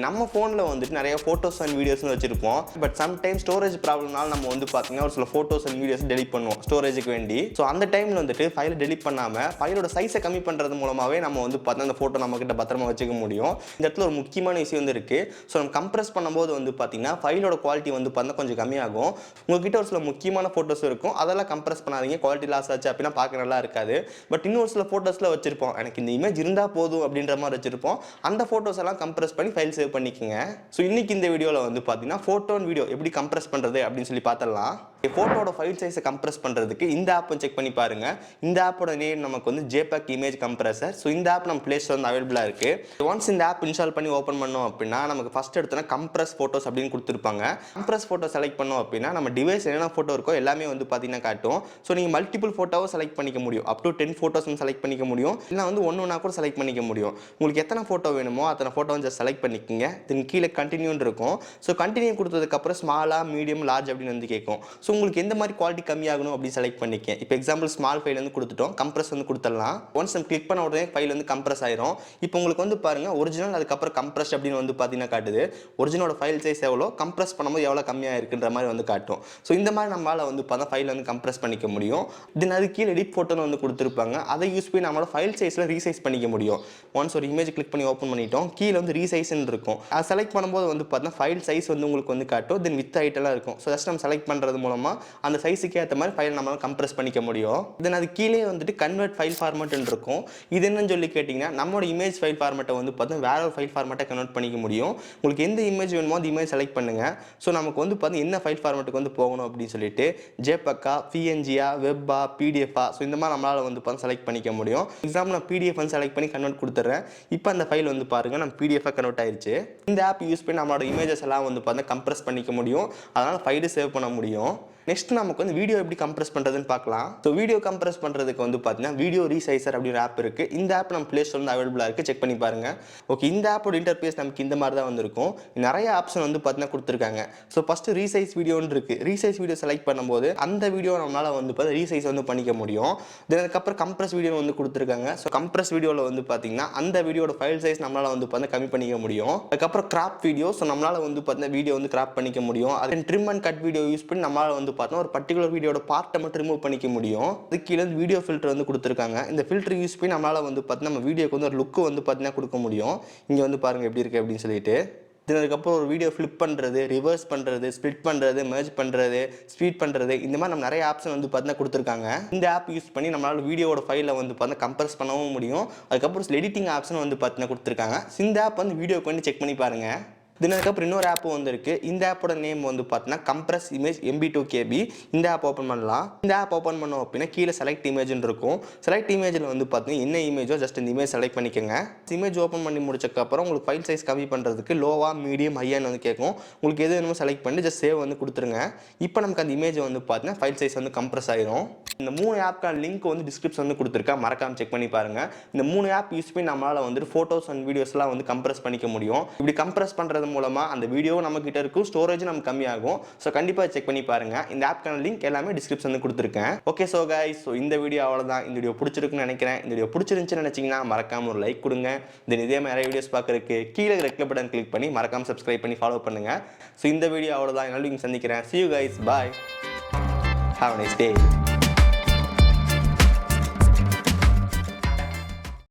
நம்ம ஃபோனில் வந்துட்டு நிறைய ஃபோட்டோஸ் அண்ட் வீடியோஸ்னு வச்சிருப்போம். பட் சம்டைம் ஸ்டோரேஜ் ப்ராப்ளம்னால நம்ம வந்து பார்த்தீங்கன்னா ஒரு சில ஃபோட்டோஸ் அண்ட் வீடியோஸ் டெலிட் பண்ணுவோம் ஸ்டோரேஜுக்கு வேண்டி. ஸோ அந்த டைமில் வந்துட்டு ஃபைலை டெலிட் பண்ணாமல் ஃபைலோட சைஸை கம்மி பண்ணுறது மூலமாகவே நம்ம வந்து பார்த்தீங்கன்னா அந்த ஃபோட்டோ நம்மக்கிட்ட பத்திரமா வச்சுக்க முடியும். இந்த இடத்துல ஒரு முக்கியமான விஷயம் வந்து இருக்குது. ஸோ நம்ம கம்ப்ரஸ் பண்ணும்போது வந்து பார்த்தீங்கன்னா ஃபைலோட குவாலிட்டி வந்து பார்த்தீங்கன்னா கொஞ்சம் கம்மியாகும். உங்கள்கிட்ட ஒரு சில முக்கியமான ஃபோட்டோஸ் இருக்கும், அதெல்லாம் கம்ப்ரஸ் பண்ணாதீங்க. குவாலிட்டி லாஸ் ஆச்சு அப்படின்னா பார்க்க நல்லா இருக்காது. பட் இன்னும் ஒரு சில ஃபோட்டோஸில் வச்சிருப்போம், எனக்கு இந்த இமேஜ் இருந்தால் போதும் அப்படின்ற மாதிரி வச்சிருப்போம். அந்த ஃபோட்டோஸ் எல்லாம் கம்ப்ரஸ் பண்ணி ஃபைல் சேவ் பண்ணிக்கோங்க. ஸோ இன்னைக்கு இந்த வீடியோவில் வந்து பார்த்தீங்கன்னா ஃபோட்டோ அண்ட் வீடியோ எப்படி கம்ப்ரஸ் பண்ணுறது அப்படின்னு சொல்லி பார்த்துடலாம். ஃபோட்டோட ஃபைல் சைஸை கம்ப்ரஸ் பண்ணுறதுக்கு இந்த ஆப்பை செக் பண்ணி பாருங்கள். இந்த ஆப்போட நேம் நமக்கு வந்து JPEG இமேஜ் கம்ப்ரஸர். ஸோ இந்த ஆப் நம்ம ப்ளே ஸ்டோர் வந்து அவைலபிளாக இருக்குது. ஒன்ஸ் இந்த ஆப் இன்ஸ்டால் பண்ணி ஓப்பன் பண்ணோம் அப்படின்னா நமக்கு ஃபஸ்ட் எடுத்தோன்னா கம்ப்ரஸ் ஃபோட்டோஸ் அப்படின்னு கொடுத்துருப்பாங்க. கம்ப்ரஸ் ஃபோட்டோ செலக்ட் பண்ணோம் அப்படின்னா நம்ம டிவைஸ் என்னென்ன ஃபோட்டோ இருக்கோ எல்லாமே வந்து பார்த்தீங்கன்னா காட்டும். ஸோ நீங்கள் மல்டிபிள் ஃபோட்டோவை செலக்ட் பண்ணிக்க முடியும். அப் டு 10 ஃபோட்டோஸ் வந்து செலக்ட் பண்ணிக்க முடியும். இல்லை வந்து ஒன்றா கூட செலக்ட் பண்ணிக்க முடியும். உங்களுக்கு எத்தனை ஃபோட்டோ வேணுமோ அத்தனை ஃபோட்டோ வந்து செலக்ட் பண்ணிக்கோங்க. தென் கீழே கண்டினியூன்னு இருக்கும். ஸோ கண்டினியூ கொடுத்ததுக்கப்புறம் ஸ்மாலாக மீடியம் லார்ஜ் அப்படின்னு வந்து கேட்கும். ஸோ உங்களுக்கு எந்த மாதிரி குவாலிட்டி கம்மியாகணும் அப்படி செலக்ட் பண்ணிக்கேன். இப்போ எக்ஸாம்பிள் ஸ்மால் ஃபைல் வந்து கொடுத்துட்டோம், கம்ப்ரஸ் வந்து கொடுத்துடலாம். ஒன்ஸ் நம்ம கிளிக் பண்ண உடனே ஃபைல் வந்து கம்ப்ரஸ் ஆயிரும். இப்போ உங்களுக்கு வந்து பாருங்கள் ஒரிஜினல் அதுக்கப்புறம் கம்ப்ரஸ் அப்படின்னு வந்து பார்த்தீங்கன்னா காட்டுது. ஒரிஜினலோட ஃபைல் சைஸ் எவ்வளோ, கம்ப்ரஸ் பண்ணும்போது எவ்வளோ கம்மியாக இருக்குன்ற மாதிரி வந்து காட்டும். ஸோ இந்த மாதிரி நம்மளால் வந்து பார்த்தா ஃபைல் வந்து கம்ப்ரஸ் பண்ணிக்க முடியும். தென் அது கீழே எடிட் ஃபோட்டோன்னு வந்து கொடுத்துருப்பாங்க. அதை யூஸ் பண்ணி நம்மளோட ஃபைல் சைஸில் ரீசைஸ் பண்ணிக்க முடியும். ஒன்ஸ் ஒரு இமேஜ் கிளிக் பண்ணி ஓப்பன் பண்ணிட்டோம், கீழே வந்து ரீசைஸ்ன்னு இருக்கும். அதை செலக்ட் பண்ணும்போது வந்து பார்த்தீங்கன்னா ஃபைல் சைஸ் வந்து உங்களுக்கு வந்து காட்டும். தென் வித் ஹைட்டெல்லாம் இருக்கும். ஸோ ஜஸ்ட் நம்ம செலக்ட் பண்ணுறது மூலமாக அந்த சைஸுக்கு ஏற்ற மாதிரி ஃபைல் நம்மளால் கம்ப்ரஸ் பண்ணிக்க முடியும். தென் அது கீழே வந்துட்டு கன்வெர்ட் ஃபைல் ஃபார்மேட்னு இருக்கும். இது என்னன்னு சொல்லி கேட்டிங்கன்னா நம்மளோட இமேஜ் ஃபைல் ஃபார்மேட்டை வந்து பார்த்தீங்கன்னா வேற ஒரு ஃபைல் ஃபார்மேட்டை கன்வெர்ட் பண்ணிக்க முடியும். உங்களுக்கு எந்த இமேஜ் வேணுமோ அந்த இமேஜ் செலக்ட் பண்ணுங்கள். ஸோ நமக்கு வந்து பார்த்தீங்கன்னா என்ன ஃபைல் ஃபார்மேட்டுக்கு வந்து போகணும் அப்படின்னு சொல்லிட்டு JPEG-ஆ, PNG-ஆ, வெப்பா, PDF-ஆ, ஸோ இந்த மாதிரி நம்மளால் வந்து பார்த்தா செலக்ட் பண்ணிக்க முடியும். எக்ஸாம்பிள் நான் PDF வந்து செலக்ட் பண்ணி கன்வெர்ட் கொடுத்துட்றேன். இப்போ அந்த ஃபைல் வந்து பாருங்கள் நம்ம PDF-ஆ கன்வெர்ட் ஆயிடுச்சு. இந்த ஆப் யூஸ் பண்ணி நம்மளோட இமேஜஸ் எல்லாம் வந்து பார்த்தீங்கன்னா கம்ப்ரஸ் பண்ணிக்க முடியும். அதனால் ஃபைலை சேவ் பண்ண முடியும். நெக்ஸ்ட் நமக்கு வந்து வீடியோ எப்படி கம்ப்ரஸ் பண்ணுறதுன்னு பார்க்கலாம். ஸோ வீடியோ கம்ப்ரஸ் பண்ணுறதுக்கு வந்து பார்த்தீங்கன்னா வீடியோ ரீசைசர் அப்படின்னு ஆப் இருக்குது. இந்த ஆப் நம்ம ப்ளே ஸ்டோர் வந்து அவைலபிளாக இருக்குது, செக் பண்ணி பாருங்கள். ஓகே, இந்த ஆப்போட இன்டர்ஃபேஸ் நமக்கு இந்த மாதிரி தான் வந்திருக்கும். நிறைய ஆப்ஷன் வந்து பார்த்தீங்கன்னா கொடுத்துருக்காங்க. ஸோ ஃபஸ்ட்டு ரீசைஸ் வீடியோன்னு இருக்குது. ரீசைஸ் வீடியோ செலக்ட் பண்ணும்போது அந்த வீடியோ நம்மளால் வந்து பார்த்தா ரீசைஸ் வந்து பண்ணிக்க முடியும். தென் அதுக்கப்புறம் கம்ப்ரஸ் வீடியோ வந்து கொடுத்துருக்காங்க. ஸோ கம்ப்ரஸ் வீடியோவில் வந்து பார்த்தீங்கன்னா அந்த வீடியோட ஃபைல் சைஸ் நம்மளால் வந்து பார்த்தா கம்மி பண்ணிக்க முடியும். அதுக்கப்புறம் கிராப் வீடியோ, ஸோ நம்மளால் வந்து பார்த்தீங்கன்னா வீடியோ வந்து கிராப் பண்ணிக்க முடியும். அது trim and cut video use பண்ணி நம்மளால் வந்து பார்த்தா ஒரு பர்டிகுலர் வீடியோட பார்ட்டை மட்டும் ரிமூவ் பண்ணிக்க முடியும். அதுக்கு கீழே வீடியோ ஃபில்டர் வந்து கொடுத்துருக்காங்க. இந்த ஃபில்டர் யூஸ் பண்ணி நம்மளால் வந்து பார்த்தீங்கன்னா நம்ம வீடியோக்கு வந்து ஒரு லுக்கு வந்து பார்த்தீங்கன்னா கொடுக்க முடியும். இங்கே வந்து பாருங்கள் எப்படி இருக்குது அப்படின்னு சொல்லிட்டு. இதுக்கப்புறம் ஒரு வீடியோ ஃப்ளிப் பண்ணுறது, ரிவர்ஸ் பண்ணுறது, ஸ்ப்ளிட் பண்ணுறது, மெர்ஜ் பண்ணுறது, ஸ்பீட் பண்ணுறது, இந்த மாதிரி நம்ம நிறைய ஆப்ஷன் வந்து பார்த்தீங்கன்னா கொடுத்துருக்காங்க. இந்த ஆப் யூஸ் பண்ணி நம்மளால் வீடியோட ஃபைலை வந்து பார்த்தீங்கன்னா கம்ப்ரஸ் பண்ணவும் முடியும். அதுக்கப்புறம் சில எடிட்டிங் ஆப்ஷன் வந்து பார்த்தீங்கன்னா கொடுத்துருக்காங்க. இந்த ஆப் வந்து வீடியோக்கு வந்து செக் பண்ணி பாருங்கள். தென் அதுக்கப்புறம் இன்னொரு ஆப் வந்துருக்கு. இந்த ஆப்போட நேம் வந்து பார்த்தீங்கன்னா கம்ப்ரஸ் இமேஜ் MB2 KB. இந்த ஆப் ஓப்பன் பண்ணலாம். இந்த ஆப் ஓப்பன் பண்ணோம் அப்படின்னா கீழே செலக்ட் இமேஜ்னு இருக்கும். செலக்ட் இமேஜில் வந்து பார்த்தீங்கன்னா என்ன இமேஜோ ஜஸ்ட் இந்த இமேஜ் செலக்ட் பண்ணிக்கோங்க. இமேஜ் ஓப்பன் பண்ணி முடிச்சக்கப்புறம் உங்களுக்கு ஃபைல் சைஸ் கம்மி பண்ணுறதுக்கு லோவா, மீடியம், ஹையான்னு வந்து கேட்கும். உங்களுக்கு எது வேணுமோ செலக்ட் பண்ணி ஜஸ்ட் சேவ் வந்து கொடுத்துருங்க. இப்போ நமக்கு அந்த இமேஜ் வந்து பார்த்தீங்கன்னா ஃபைல் சைஸ் வந்து கம்ப்ரஸ் ஆயிரும். இந்த 3 ஆப்க்கான லிங்க் வந்து டிஸ்கிரிப்ஷன் வந்து கொடுத்துருக்கேன், மறக்காம செக் பண்ணி பாருங்கள். இந்த 3 ஆப் யூஸ் பண்ணி நம்மளால் வந்துட்டு ஃபோட்டோஸ் அண்ட் வீடியோஸ்லாம் வந்து கம்ப்ரஸ் பண்ணிக்க முடியும். இப்படி கம்ப்ரஸ் பண்ணுறது மூலமாக அந்த வீடியோ நம்ம கிட்ட இருக்கும், ஸ்டோரேஜ் நமக்கு கம்மியாகும். ஸோ கண்டிப்பாக செக் பண்ணி பாருங்கள். இந்த ஆப்க்கான லிங்க் எல்லாமே டிஸ்கிரிப்ஷன் வந்து கொடுத்துருக்கேன். ஓகே, ஸோ கைஸ், ஸோ இந்த வீடியோ அவ்வளோதான். இந்த வீடியோ பிடிச்சிருக்குன்னு நினைக்கிறேன். இந்த வீடியோ பிடிச்சிருந்துச்சுன்னு நினச்சிங்கன்னா மறக்காம ஒரு லைக் கொடுங்க. தென் இதே மாதிரி நிறைய வீடியோஸ் பார்க்குறதுக்கு கீழே ரெட் பட்டன் கிளிக் பண்ணி மறக்காம சப்ஸ்கிரைப் பண்ணி ஃபாலோ பண்ணுங்கள். ஸோ இந்த வீடியோ அவ்வளோதான். நல்ல சந்திக்கிறேன். See you guys, bye. Have a nice day.